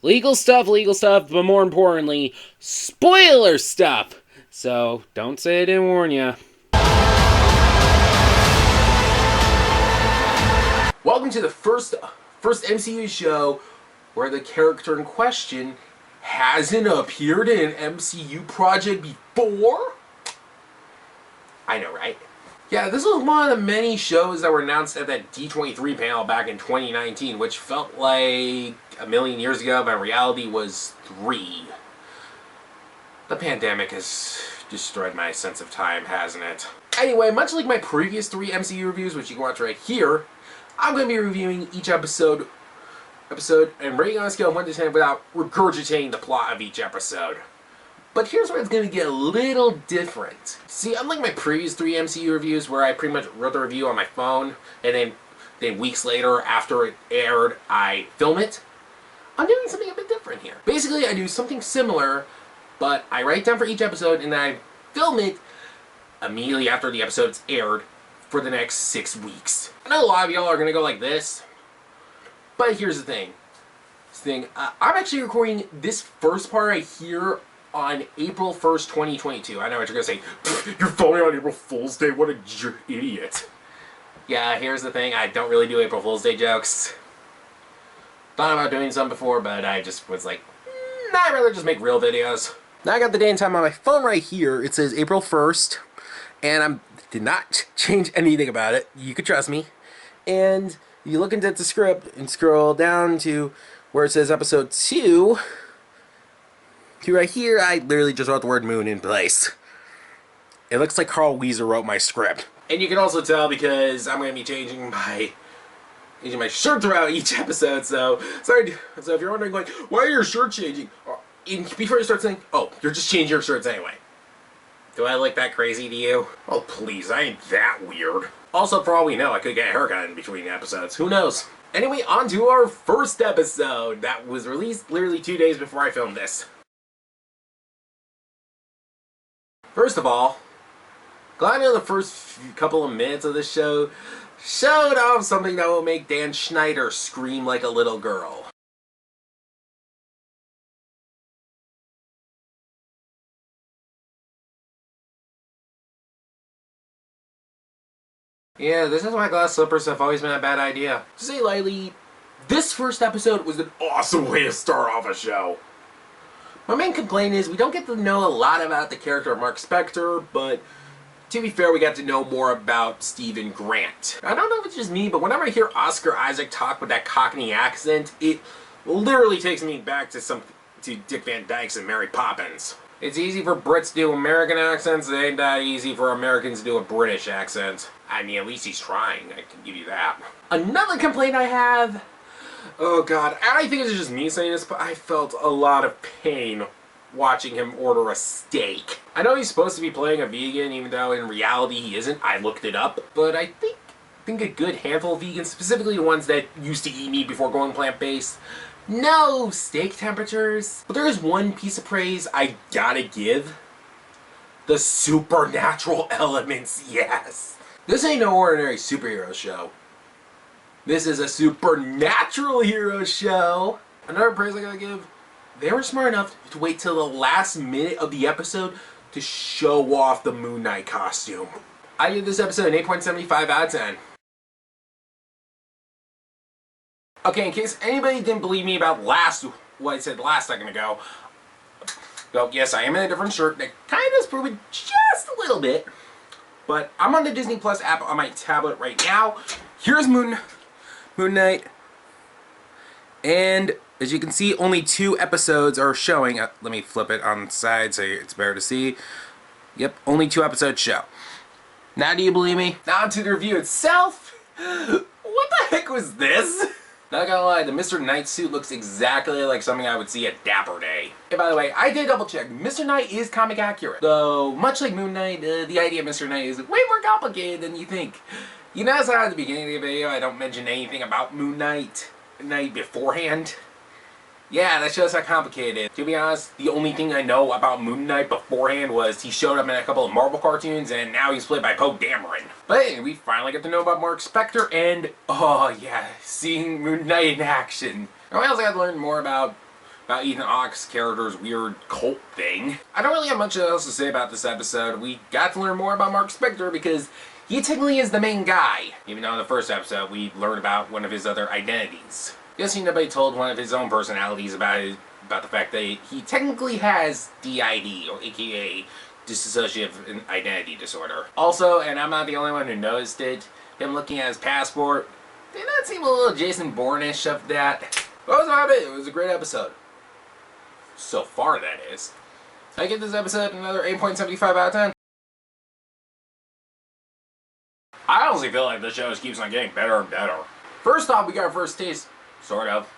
legal stuff, but more importantly, spoiler stuff. So don't say I didn't warn you. Welcome to the first MCU show where the character in question hasn't appeared in an MCU project before? I know, right? Yeah, this was one of the many shows that were announced at that D23 panel back in 2019, which felt like a million years ago, but in reality was 3. The pandemic has destroyed my sense of time, hasn't it? Anyway, much like my previous 3 MCU reviews, which you can watch right here, I'm going to be reviewing each episode and rating on a scale of 1 to 10 without regurgitating the plot of each episode. But here's where it's going to get a little different. See, unlike my previous 3 MCU reviews where I pretty much wrote the review on my phone and then weeks later after it aired I film it, I'm doing something a bit different here. Basically, I do something similar, but I write down for each episode and then I film it immediately after the episode's aired for the next 6 weeks. I know a lot of y'all are going to go like this, but here's the thing. I'm actually recording this first part right here on April 1st, 2022. I know what you're going to say. You're filming on April Fool's Day? What a idiot. Yeah, here's the thing. I don't really do April Fool's Day jokes. Thought about doing some before, but I just was like, I'd rather just make real videos. Now I got the day and time on my phone right here. It says April 1st, and I did not change anything about it. You could trust me. And you look into the script and scroll down to where it says episode 2. To right here, I literally just wrote the word moon in place. It looks like Carl Weezer wrote my script. And you can also tell because I'm going to be changing my shirt throughout each episode. So if you're wondering, like, why are your shirts changing? Before you start saying, oh, you're just changing your shirts anyway. Do I look that crazy to you? Oh, please, I ain't that weird. Also, for all we know, I could get a haircut in between episodes. Who knows? Anyway, on to our first episode that was released literally 2 days before I filmed this. First of all, glad the first couple of minutes of this show showed off something that will make Dan Schneider scream like a little girl. Yeah, this is why glass slippers have always been a bad idea. To say lightly, this first episode was an awesome way to start off a show. My main complaint is we don't get to know a lot about the character of Mark Spector, but to be fair, we got to know more about Stephen Grant. I don't know if it's just me, but whenever I hear Oscar Isaac talk with that Cockney accent, it literally takes me back to Dick Van Dyke's and Mary Poppins. It's easy for Brits to do American accents, it ain't that easy for Americans to do a British accent. I mean, at least he's trying, I can give you that. Another complaint I have, oh god, I think it's just me saying this, but I felt a lot of pain watching him order a steak. I know he's supposed to be playing a vegan, even though in reality he isn't. I looked it up, but I think a good handful of vegans, specifically the ones that used to eat meat before going plant-based, no steak temperatures. But there is one piece of praise I gotta give. The supernatural elements, yes. This ain't no ordinary superhero show. This is a supernatural hero show. Another praise I gotta give, they were smart enough to wait till the last minute of the episode to show off the Moon Knight costume. I give this episode an 8.75 out of 10. Okay, in case anybody didn't believe me about what I said last second ago, well, yes, I am in a different shirt that kind of is proving just a little bit, but I'm on the Disney Plus app on my tablet right now. Here's Moon Knight, and as you can see, only 2 episodes are showing. Let me flip it on the side so it's better to see. Yep, only 2 episodes show. Now do you believe me? Now to the review itself. What the heck was this? Not gonna lie, the Mr. Knight suit looks exactly like something I would see at Dapper Day. And by the way, I did double check. Mr. Knight is comic accurate. Though, much like Moon Knight, the idea of Mr. Knight is way more complicated than you think. You notice how at the beginning of the video I don't mention anything about Moon Knight beforehand? Yeah, that shows how complicated it is. To be honest, the only thing I know about Moon Knight beforehand was he showed up in a couple of Marvel cartoons, and now he's played by Poe Dameron. But hey, we finally get to know about Mark Spector, and oh yeah, seeing Moon Knight in action. And I also got to learn more about about Ethan Hawke's character's weird cult thing. I don't really have much else to say about this episode. We got to learn more about Mark Spector because he technically is the main guy. Even though in the first episode we learned about one of his other identities. Guessing nobody told one of his own personalities about the fact that he technically has DID, or aka dissociative identity disorder. Also, and I'm not the only one who noticed it, him looking at his passport, did that seem a little Jason Bourne-ish of that? That was about it. It was a great episode. So far, that is. I give this episode another 8.75 out of 10. I honestly feel like the show just keeps on getting better and better. First off, we got our first taste, sort of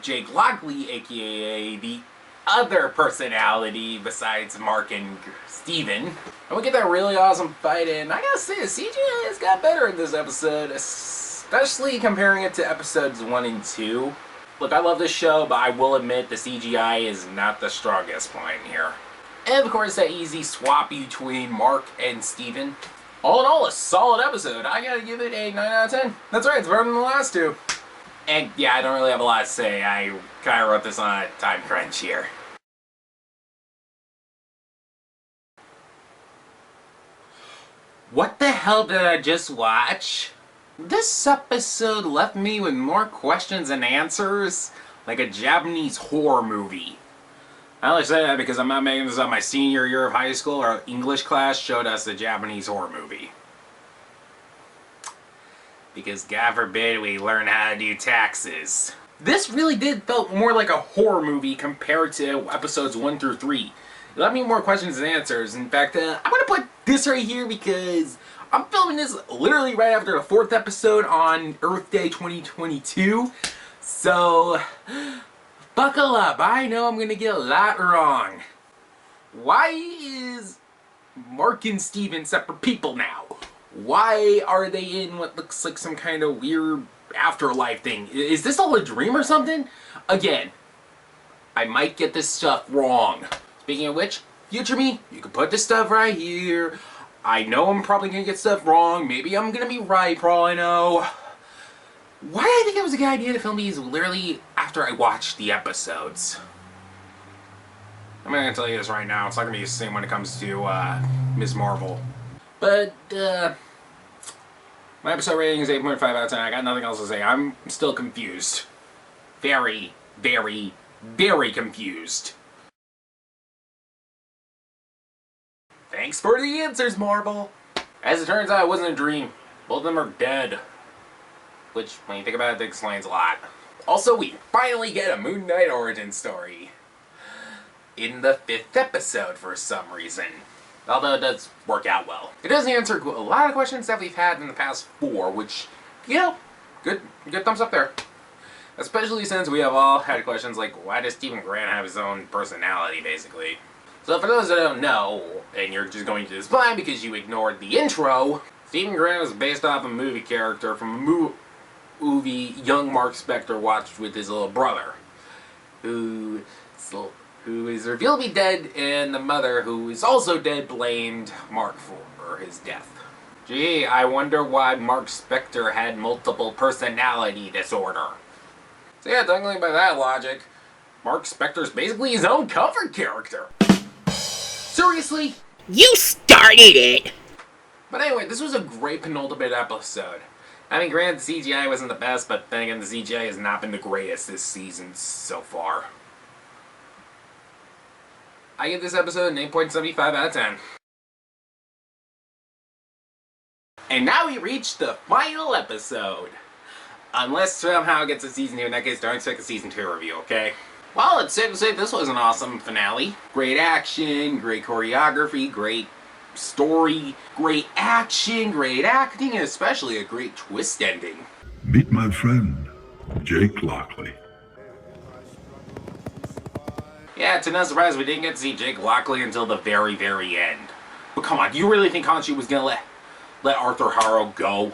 Jake Lockley, aka the other personality besides Mark and Steven. And we get that really awesome fight, and I gotta say, the CGI has got better in this episode, especially comparing it to episodes 1 and 2. Look, I love this show, but I will admit the CGI is not the strongest point here. And of course, that easy swap between Mark and Steven. All in all, a solid episode. I gotta give it a 9 out of 10. That's right, it's better than the last two. And yeah, I don't really have a lot to say. I kind of wrote this on a time crunch here. What the hell did I just watch? This episode left me with more questions than answers, like a Japanese horror movie. I only say that because I'm not making this up. My senior year of high school, our English class showed us a Japanese horror movie. Because God forbid we learn how to do taxes. This really did felt more like a horror movie compared to episodes 1 through 3. It left me more questions than answers. In fact, I'm going to put this right here because I'm filming this literally right after the 4th episode on Earth Day 2022. So, buckle up. I know I'm going to get a lot wrong. Why is Mark and Steven separate people now? Why are they in what looks like some kind of weird afterlife thing? Is this all a dream or something? Again, I might get this stuff wrong. Speaking of which, future me, you can put this stuff right here. I know I'm probably going to get stuff wrong. Maybe I'm going to be right for all I know. Why did I think it was a good idea to film these literally after I watched the episodes? I'm going to tell you this right now. It's not going to be the same when it comes to Ms. Marvel. But, my episode rating is 8.5 out of 10. I got nothing else to say. I'm still confused. Very, very, very confused. Thanks for the answers, Marvel. As it turns out, it wasn't a dream. Both of them are dead. Which, when you think about it, that explains a lot. Also, we finally get a Moon Knight origin story. In the 5th episode, for some reason. Although it does work out well. It does answer a lot of questions that we've had in the past 4, which, you know, good thumbs up there. Especially since we have all had questions like, why does Stephen Grant have his own personality, basically? So for those that don't know, and you're just going to this blind because you ignored the intro, Stephen Grant is based off a movie character from a movie young Mark Spector watched with his little brother, who is revealed to be dead, and the mother, who is also dead, blamed Mark for his death. Gee, I wonder why Mark Spector had multiple personality disorder. So yeah, technically by that logic, Mark Spector's basically his own cover character. Seriously? You started it! But anyway, this was a great penultimate episode. I mean, granted, the CGI wasn't the best, but then again, the CGI has not been the greatest this season so far. I give this episode an 8.75 out of 10. And now we reach the final episode. Unless somehow it gets a season 2, in that case, don't expect a season 2 review, okay? Well, it's safe to say this was an awesome finale. Great action, great choreography, great story, great action, great acting, and especially a great twist ending. Meet my friend, Jake Lockley. Yeah, to no surprise, we didn't get to see Jake Lockley until the very, very end. But come on, do you really think Khonshu was gonna let Arthur Harrow go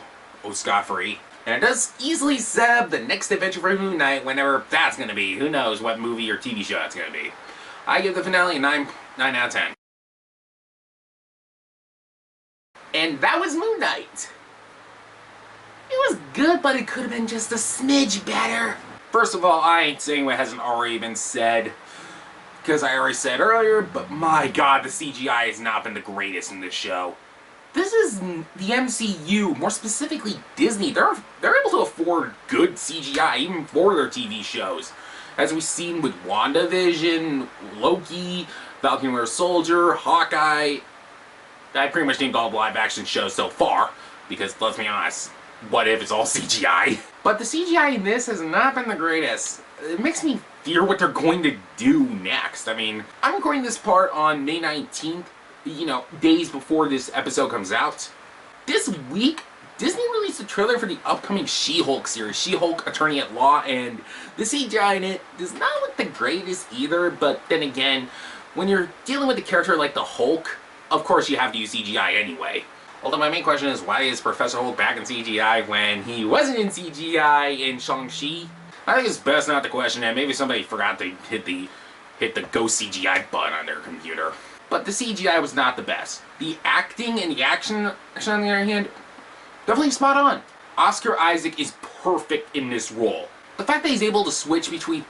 scot-free? And it does easily set up the next adventure for Moon Knight, whenever that's gonna be. Who knows what movie or TV show that's gonna be. I give the finale a 9 out of 10. And that was Moon Knight. It was good, but it could have been just a smidge better. First of all, I ain't saying what hasn't already been said. because I already said earlier, but my god, the CGI has not been the greatest in this show. This is the MCU, more specifically Disney. They're able to afford good CGI, even for their TV shows. As we've seen with WandaVision, Loki, Falcon and Winter Soldier, Hawkeye. I pretty much named all the live-action shows so far, because let's be honest, what if it's all CGI? But the CGI in this has not been the greatest. It makes me fear what they're going to do next. I mean, I'm recording this part on May 19th, days before this episode comes out. This week, Disney released a trailer for the upcoming She-Hulk series, She-Hulk Attorney at Law, and the CGI in it does not look the greatest either, but then again, when you're dealing with a character like the Hulk, of course you have to use CGI anyway. Although my main question is, why is Professor Hulk back in CGI when he wasn't in CGI in Shang-Chi? I think it's best not to question that. Maybe somebody forgot to hit the Go CGI button on their computer. But the CGI was not the best. The acting and the action, on the other hand, definitely spot on. Oscar Isaac is perfect in this role. The fact that he's able to switch between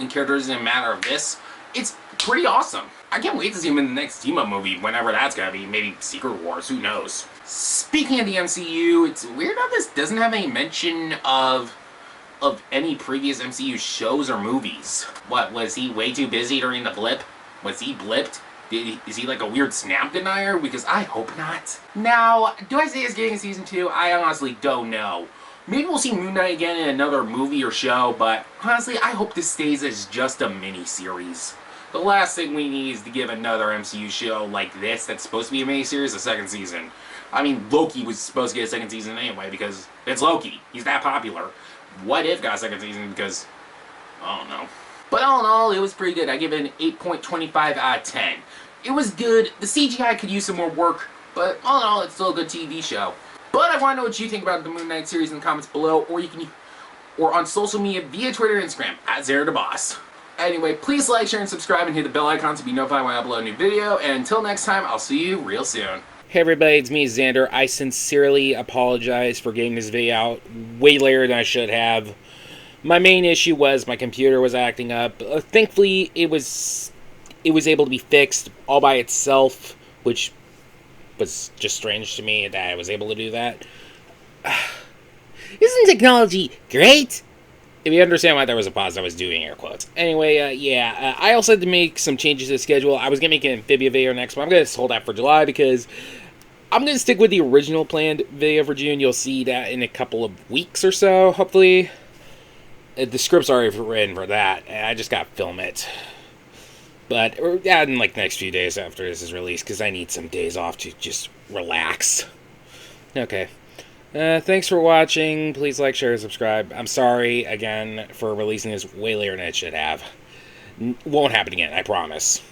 characters in a matter of this, it's pretty awesome. I can't wait to see him in the next team-up movie, whenever that's gonna be. Maybe Secret Wars, who knows. Speaking of the MCU, it's weird how this doesn't have any mention of any previous MCU shows or movies. What, was he way too busy during the blip? Was he blipped? Is he like a weird snap denier? Because I hope not. Now, do I say he's getting a season 2? I honestly don't know. Maybe we'll see Moon Knight again in another movie or show, but honestly, I hope this stays as just a mini-series. The last thing we need is to give another MCU show like this that's supposed to be a mini-series a second season. I mean, Loki was supposed to get a second season anyway because it's Loki. He's that popular. What If got a second season because, I don't know. But all in all, it was pretty good. I give it an 8.25 out of 10. It was good. The CGI could use some more work, but all in all, it's still a good TV show. But I want to know what you think about the Moon Knight series in the comments below, or on social media via Twitter and Instagram at ZareTheBoss. Anyway, please like, share, and subscribe, and hit the bell icon to be notified when I upload a new video. And until next time, I'll see you real soon. Hey everybody, it's me, Xander. I sincerely apologize for getting this video out way later than I should have. My main issue was my computer was acting up. Thankfully, it was able to be fixed all by itself, which was just strange to me that I was able to do that. Isn't technology great? If you understand why there was a pause, I was doing air quotes. Anyway, I also had to make some changes to the schedule. I was going to make an Amphibia video next, but I'm going to hold that for July because I'm going to stick with the original planned video for June. You'll see that in a couple of weeks or so, hopefully. The script's already written for that, and I just got to film it. But in like the next few days after this is released, because I need some days off to just relax. Okay. Thanks for watching. Please like, share, and subscribe. I'm sorry, again, for releasing this way later than it should have. Won't happen again, I promise.